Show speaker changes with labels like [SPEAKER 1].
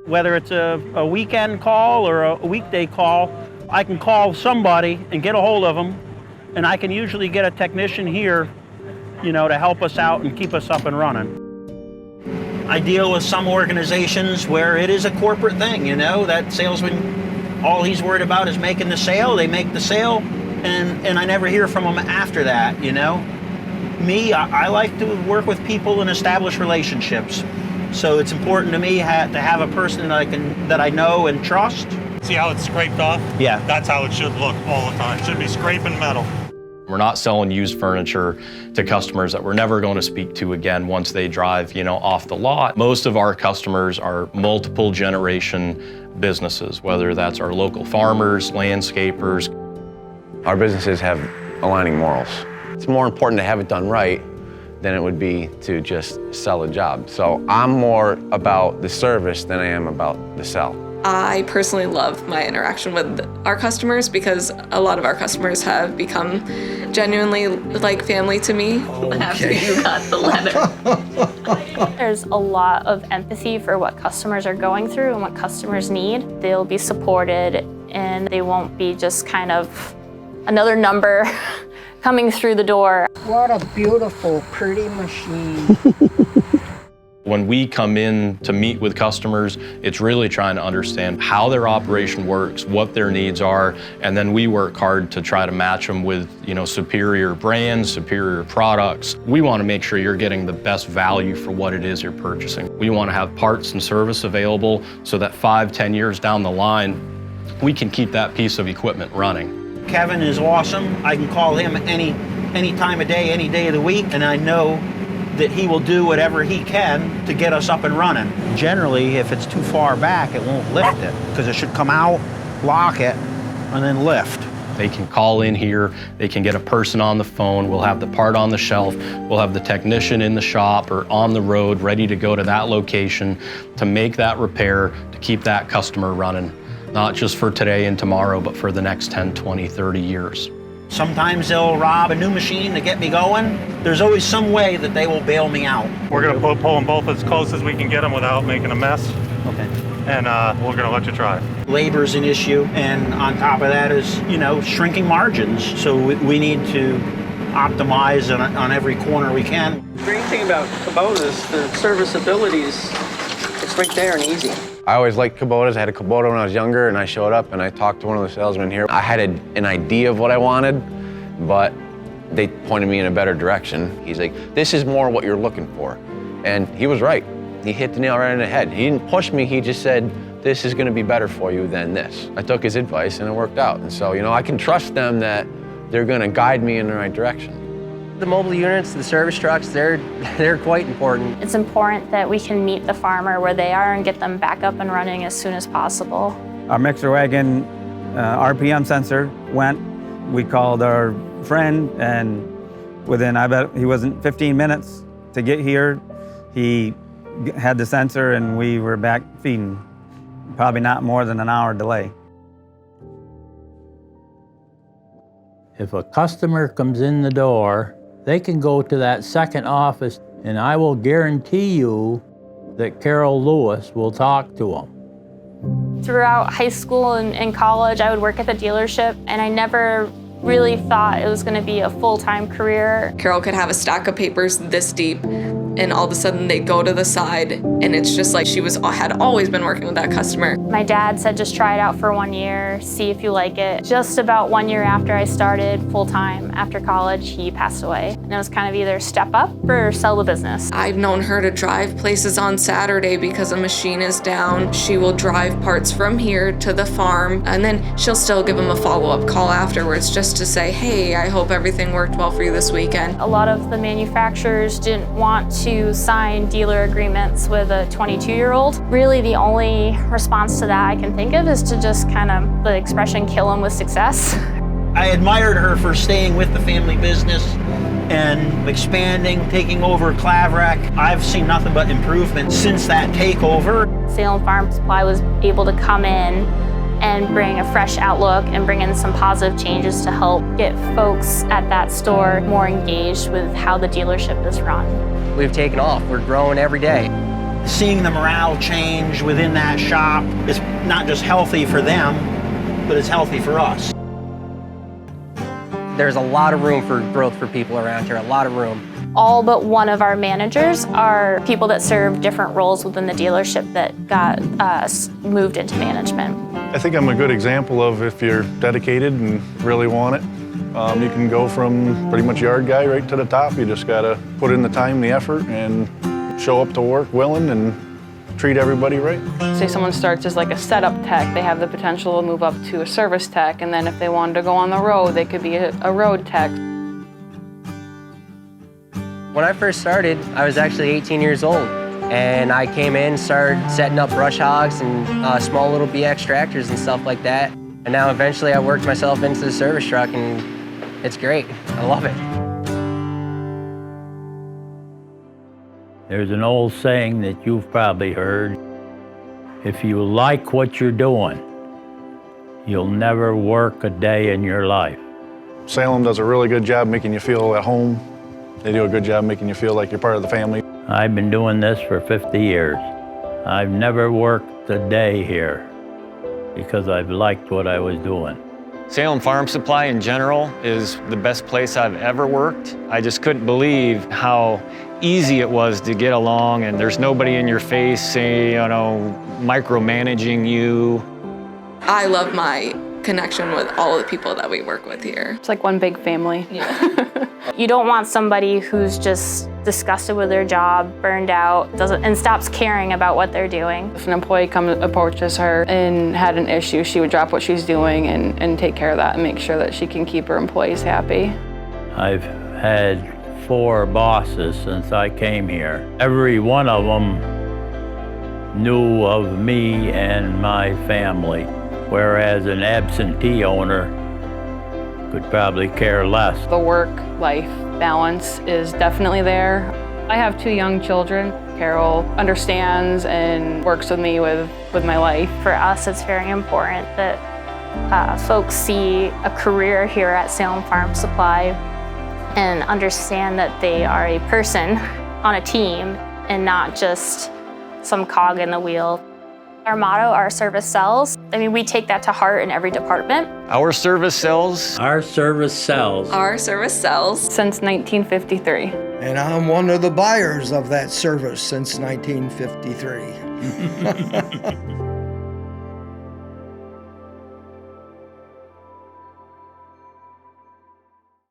[SPEAKER 1] Whether it's a weekend call or a weekday call, I can call somebody and get a hold of them, and I can usually get a technician here, to help us out and keep us up and running. I deal with some organizations where it is a corporate thing, that salesman, all he's worried about is making the sale. They make the sale, and I never hear from them after that, Me, I like to work with people and establish relationships. So it's important to me to have a person that I know and trust.
[SPEAKER 2] See how it's scraped off?
[SPEAKER 1] Yeah.
[SPEAKER 2] That's how it should look all the time. It should be scraping metal.
[SPEAKER 3] We're not selling used furniture to customers that we're never going to speak to again once they drive, off the lot. Most of our customers are multiple generation businesses, whether that's our local farmers, landscapers.
[SPEAKER 4] Our businesses have aligning morals. It's more important to have it done right than it would be to just sell a job. So I'm more about the service than I am about the sell.
[SPEAKER 5] I personally love my interaction with our customers because a lot of our customers have become genuinely like family to me. After you got the letter.
[SPEAKER 6] There's a lot of empathy for what customers are going through and what customers need. They'll be supported and they won't be just kind of another number coming through the door.
[SPEAKER 7] What a beautiful, pretty machine.
[SPEAKER 3] When we come in to meet with customers, it's really trying to understand how their operation works, what their needs are, and then we work hard to try to match them with, superior brands, superior products. We want to make sure you're getting the best value for what it is you're purchasing. We want to have parts and service available so that 5-10 years down the line, we can keep that piece of equipment running.
[SPEAKER 1] Kevin is awesome. I can call him any time of day, any day of the week, and I know that he will do whatever he can to get us up and running. Generally, if it's too far back, it won't lift it, because it should come out, lock it, and then lift.
[SPEAKER 3] They can call in here, they can get a person on the phone, we'll have the part on the shelf, we'll have the technician in the shop or on the road ready to go to that location to make that repair, to keep that customer running, not just for today and tomorrow, but for the next 10, 20, 30 years.
[SPEAKER 1] Sometimes they'll rob a new machine to get me going. There's always some way that they will bail me out.
[SPEAKER 2] We're going to pull them both as close as we can get them without making a mess.
[SPEAKER 1] Okay.
[SPEAKER 2] And we're going to let you try.
[SPEAKER 1] Labor's an issue, and on top of that is, shrinking margins. So we need to optimize on every corner we can.
[SPEAKER 8] The great thing about Kubotas, the serviceabilities, it's right there and easy.
[SPEAKER 4] I always liked Kubotas. I had a Kubota when I was younger, and I showed up and I talked to one of the salesmen here. I had an idea of what I wanted, but they pointed me in a better direction. He's like, this is more what you're looking for. And he was right. He hit the nail right on the head. He didn't push me, he just said, this is gonna be better for you than this. I took his advice and it worked out. And so, I can trust them that they're gonna guide me in the right direction.
[SPEAKER 8] The mobile units, the service trucks, they're quite important.
[SPEAKER 6] It's important that we can meet the farmer where they are and get them back up and running as soon as possible.
[SPEAKER 9] Our mixer wagon RPM sensor went. We called our friend, and within, I bet he wasn't 15 minutes to get here, he had the sensor and we were back feeding. Probably not more than an hour delay.
[SPEAKER 10] If a customer comes in the door, they can go to that second office, and I will guarantee you that Carol Lewis will talk to them.
[SPEAKER 6] Throughout high school and college, I would work at the dealership, and I never really thought it was going to be a full-time career.
[SPEAKER 5] Carol could have a stack of papers this deep, and all of a sudden they'd go to the side, and it's just like she had always been working with that customer.
[SPEAKER 6] My dad said just try it out for 1 year, see if you like it. Just about 1 year after I started full-time after college, he passed away. And it was kind of either step up or sell the business.
[SPEAKER 5] I've known her to drive places on Saturday because a machine is down. She will drive parts from here to the farm, and then she'll still give them a follow-up call afterwards just to say, hey, I hope everything worked well for you this weekend.
[SPEAKER 6] A lot of the manufacturers didn't want to sign dealer agreements with a 22-year-old. Really, the only response to that I can think of is to just kind of, the expression, kill them with success.
[SPEAKER 1] I admired her for staying with the family business and expanding, taking over Claverack. I've seen nothing but improvement since that takeover.
[SPEAKER 6] Salem Farm Supply was able to come in and bring a fresh outlook and bring in some positive changes to help get folks at that store more engaged with how the dealership is run.
[SPEAKER 8] We've taken off. We're growing every day.
[SPEAKER 1] seeing the morale change within that shop is not just healthy for them, but it's healthy for us.
[SPEAKER 11] There's a lot of room for growth for people around here, a lot of room.
[SPEAKER 6] All but one of our managers are people that serve different roles within the dealership that got moved into management.
[SPEAKER 12] I think I'm a good example of if you're dedicated and really want it, you can go from pretty much yard guy right to the top. You just gotta put in the time, the effort, and show up to work willing and treat everybody right.
[SPEAKER 13] Say someone starts as like a setup tech, they have the potential to move up to a service tech, and then if they wanted to go on the road, they could be a road tech.
[SPEAKER 11] When I first started, I was actually 18 years old, and I came in, started setting up brush hogs and small little BX tractors and stuff like that. And now eventually I worked myself into the service truck, and it's great. I love it.
[SPEAKER 10] There's an old saying that you've probably heard. If you like what you're doing, you'll never work a day in your life.
[SPEAKER 12] Salem does a really good job making you feel at home. They do a good job making you feel like you're part of the family.
[SPEAKER 10] I've been doing this for 50 years. I've never worked a day here because I've liked what I was doing.
[SPEAKER 14] Salem Farm Supply in general is the best place I've ever worked. I just couldn't believe how easy it was to get along, and there's nobody in your face saying, micromanaging you.
[SPEAKER 5] I love my connection with all of the people that we work with here.
[SPEAKER 13] It's like one big family.
[SPEAKER 5] Yeah.
[SPEAKER 6] You don't want somebody who's just disgusted with their job, burned out, and stops caring about what they're doing.
[SPEAKER 13] If an employee approaches her and had an issue, she would drop what she's doing and take care of that and make sure that she can keep her employees happy.
[SPEAKER 10] I've had 4 bosses since I came here. Every one of them knew of me and my family, whereas an absentee owner could probably care less.
[SPEAKER 13] The work-life balance is definitely there. I have 2 young children. Carol understands and works with me with my life.
[SPEAKER 6] For us, it's very important that folks see a career here at Salem Farm Supply and understand that they are a person on a team and not just some cog in the wheel. Our motto, our service sells. We take that to heart in every department.
[SPEAKER 14] Our service sells.
[SPEAKER 10] Our service sells.
[SPEAKER 5] Our service sells.
[SPEAKER 13] Since 1953.
[SPEAKER 15] And I'm one of the buyers of that service since 1953.